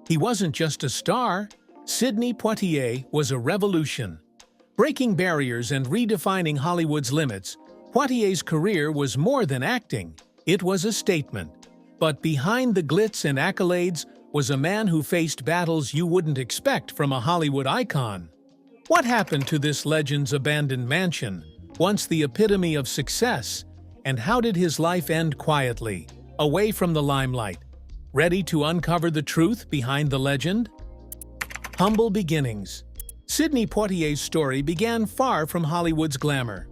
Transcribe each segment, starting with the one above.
He wasn't just a star. Sidney Poitier was a revolution. Breaking barriers and redefining Hollywood's limits, Poitier's career was more than acting. It was a statement. But behind the glitz and accolades was a man who faced battles you wouldn't expect from a Hollywood icon. What happened to this legend's abandoned mansion, once the epitome of success, and how did his life end quietly, away from the limelight? Ready to uncover the truth behind the legend? Humble beginnings. Sidney Poitier's story began far from Hollywood's glamour.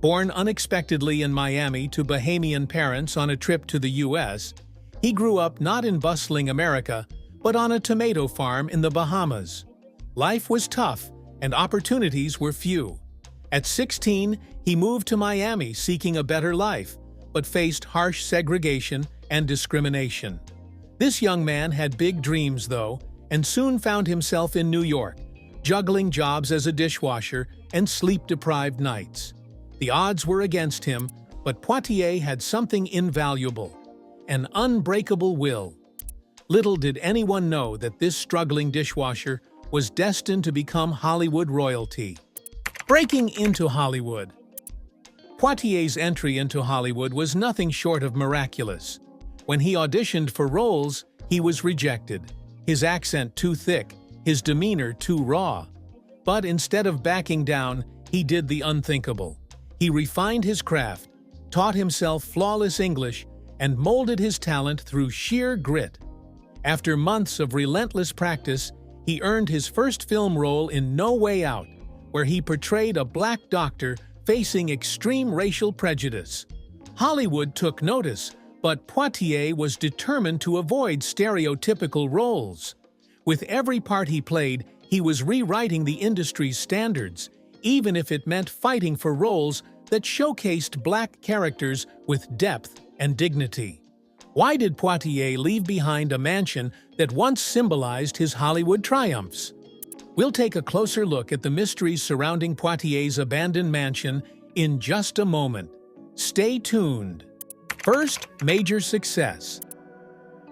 Born unexpectedly in Miami to Bahamian parents on a trip to the U.S., he grew up not in bustling America, but on a tomato farm in the Bahamas. Life was tough, and opportunities were few. At 16, he moved to Miami seeking a better life, but faced harsh segregation and discrimination. This young man had big dreams, though, and soon found himself in New York, juggling jobs as a dishwasher and sleep-deprived nights. The odds were against him, but Poitier had something invaluable: an unbreakable will. Little did anyone know that this struggling dishwasher was destined to become Hollywood royalty. Breaking into Hollywood. Poitier's entry into Hollywood was nothing short of miraculous. When he auditioned for roles, he was rejected. His accent too thick, his demeanor too raw. But instead of backing down, he did the unthinkable. He refined his craft, taught himself flawless English, and molded his talent through sheer grit. After months of relentless practice, he earned his first film role in No Way Out, where he portrayed a black doctor facing extreme racial prejudice. Hollywood took notice, but Poitier was determined to avoid stereotypical roles. With every part he played, he was rewriting the industry's standards, even if it meant fighting for roles that showcased black characters with depth and dignity. Why did Poitier leave behind a mansion that once symbolized his Hollywood triumphs? We'll take a closer look at the mysteries surrounding Poitier's abandoned mansion in just a moment. Stay tuned. First, major success.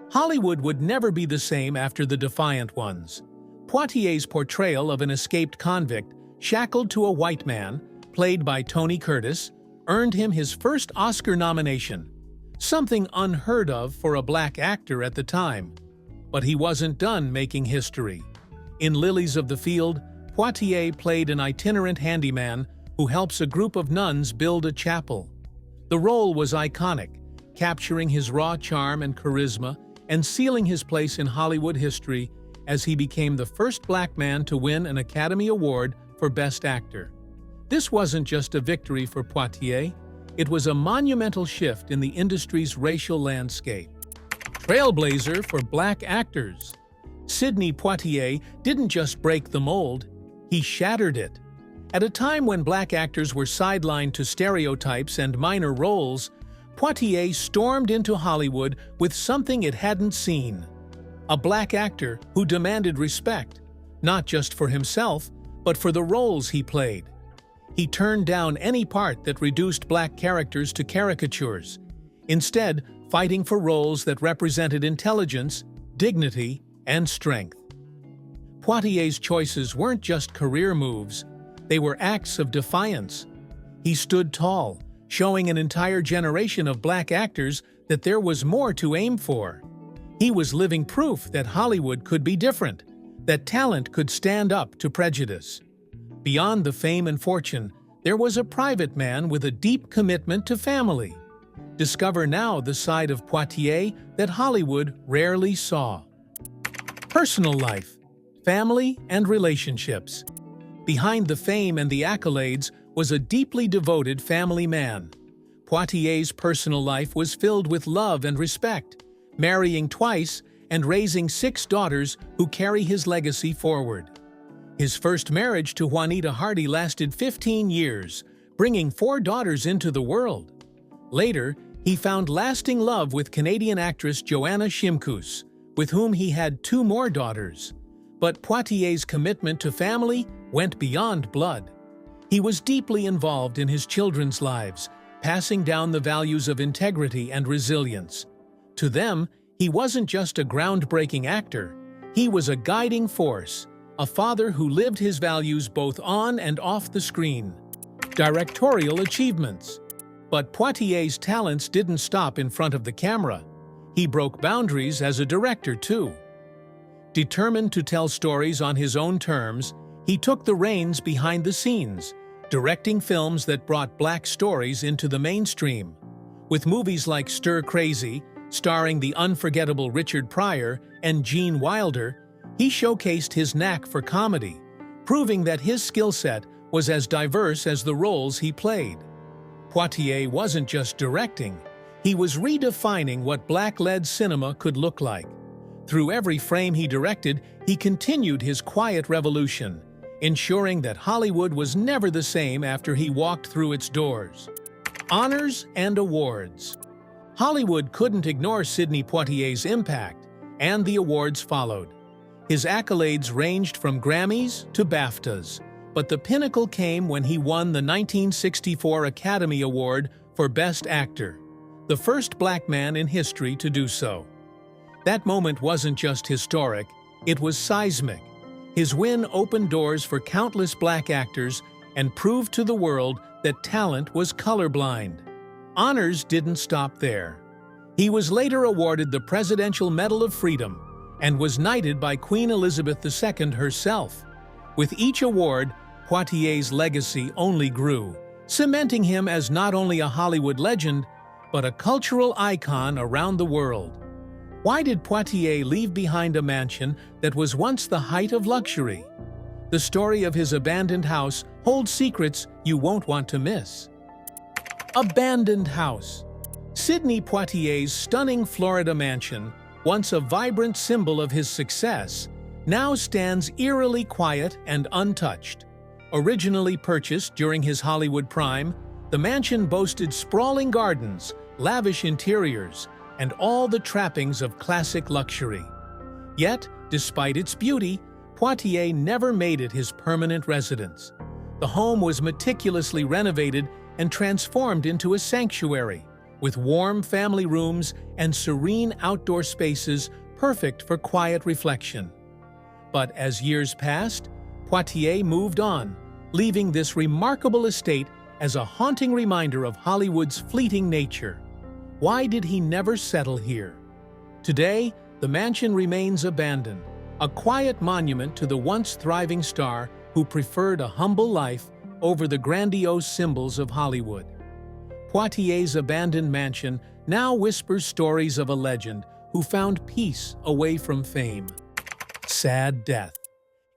Hollywood would never be the same after The Defiant Ones. Poitier's portrayal of an escaped convict shackled to a white man, played by Tony Curtis, earned him his first Oscar nomination, something unheard of for a black actor at the time. But he wasn't done making history. In Lilies of the Field, Poitier played an itinerant handyman who helps a group of nuns build a chapel. The role was iconic, capturing his raw charm and charisma and sealing his place in Hollywood history as he became the first black man to win an Academy Award for Best Actor. This wasn't just a victory for Poitier, it was a monumental shift in the industry's racial landscape. Trailblazer for black actors. Sidney Poitier didn't just break the mold, he shattered it. At a time when black actors were sidelined to stereotypes and minor roles, Poitier stormed into Hollywood with something it hadn't seen. A black actor who demanded respect, not just for himself, but for the roles he played. He turned down any part that reduced black characters to caricatures, instead fighting for roles that represented intelligence, dignity, and strength. Poitier's choices weren't just career moves, they were acts of defiance. He stood tall, showing an entire generation of black actors that there was more to aim for. He was living proof that Hollywood could be different, that talent could stand up to prejudice. Beyond the fame and fortune, there was a private man with a deep commitment to family. Discover now the side of Poitier that Hollywood rarely saw. Personal life, family, and relationships. Behind the fame and the accolades was a deeply devoted family man. Poitier's personal life was filled with love and respect, marrying twice and raising 6 daughters who carry his legacy forward. His first marriage to Juanita Hardy lasted 15 years, bringing 4 daughters into the world. Later, he found lasting love with Canadian actress Joanna Shimkus, with whom he had 2 more daughters. But Poitier's commitment to family went beyond blood. He was deeply involved in his children's lives, passing down the values of integrity and resilience. To them, he wasn't just a groundbreaking actor, He was a guiding force, a father who lived his values both on and off the screen. Directorial achievements. But Poitier's talents didn't stop in front of the camera. He broke boundaries as a director, too. Determined to tell stories on his own terms, he took the reins behind the scenes, directing films that brought black stories into the mainstream. With movies like Stir Crazy, starring the unforgettable Richard Pryor and Gene Wilder, he showcased his knack for comedy, proving that his skill set was as diverse as the roles he played. Poitier wasn't just directing, he was redefining what black-led cinema could look like. Through every frame he directed, he continued his quiet revolution, ensuring that Hollywood was never the same after he walked through its doors. Honors and awards. Hollywood couldn't ignore Sidney Poitier's impact, and the awards followed. His accolades ranged from Grammys to BAFTAs, but the pinnacle came when he won the 1964 Academy Award for Best Actor, the first black man in history to do so. That moment wasn't just historic, it was seismic. His win opened doors for countless black actors and proved to the world that talent was colorblind. Honors didn't stop there. He was later awarded the Presidential Medal of Freedom and was knighted by Queen Elizabeth II herself. With each award, Poitier's legacy only grew, cementing him as not only a Hollywood legend, but a cultural icon around the world. Why did Poitier leave behind a mansion that was once the height of luxury? The story of his abandoned house holds secrets you won't want to miss. Abandoned house. Sidney Poitier's stunning Florida mansion, once a vibrant symbol of his success, now stands eerily quiet and untouched. Originally purchased during his Hollywood prime, the mansion boasted sprawling gardens, lavish interiors, and all the trappings of classic luxury. Yet, despite its beauty, Poitier never made it his permanent residence. The home was meticulously renovated and transformed into a sanctuary, with warm family rooms and serene outdoor spaces perfect for quiet reflection. But as years passed, Poitier moved on, leaving this remarkable estate as a haunting reminder of Hollywood's fleeting nature. Why did he never settle here? Today, the mansion remains abandoned, a quiet monument to the once thriving star who preferred a humble life over the grandiose symbols of Hollywood. Poitier's abandoned mansion now whispers stories of a legend who found peace away from fame. Sad death.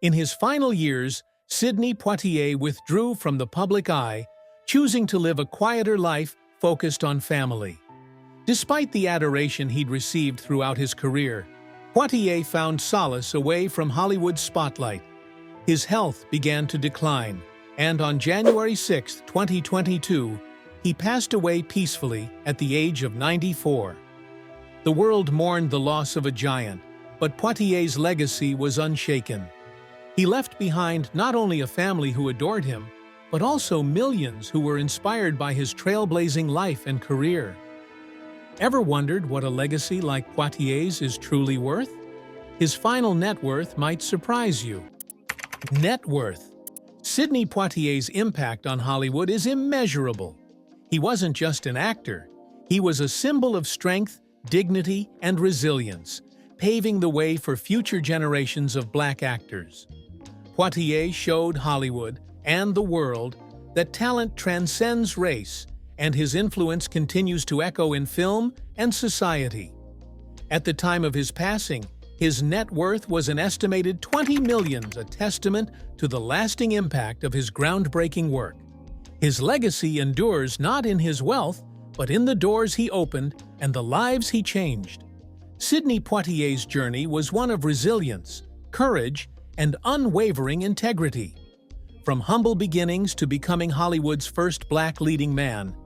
In his final years, Sidney Poitier withdrew from the public eye, choosing to live a quieter life focused on family. Despite the adoration he'd received throughout his career, Poitier found solace away from Hollywood's spotlight. His health began to decline, and on January 6, 2022, he passed away peacefully at the age of 94. The world mourned the loss of a giant, but Poitier's legacy was unshaken. He left behind not only a family who adored him, but also millions who were inspired by his trailblazing life and career. Ever wondered what a legacy like Poitier's is truly worth? His final net worth might surprise you. Net worth. Sidney Poitier's impact on Hollywood is immeasurable. He wasn't just an actor. He was a symbol of strength, dignity, and resilience, paving the way for future generations of black actors. Poitier showed Hollywood and the world that talent transcends race, and his influence continues to echo in film and society. At the time of his passing, his net worth was an estimated $20 million, a testament to the lasting impact of his groundbreaking work. His legacy endures not in his wealth, but in the doors he opened and the lives he changed. Sidney Poitier's journey was one of resilience, courage, and unwavering integrity. From humble beginnings to becoming Hollywood's first black leading man,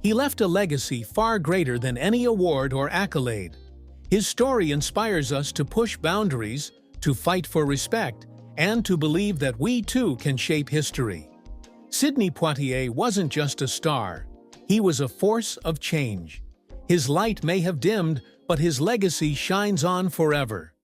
he left a legacy far greater than any award or accolade. His story inspires us to push boundaries, to fight for respect, and to believe that we too can shape history. Sidney Poitier wasn't just a star, he was a force of change. His light may have dimmed, but his legacy shines on forever.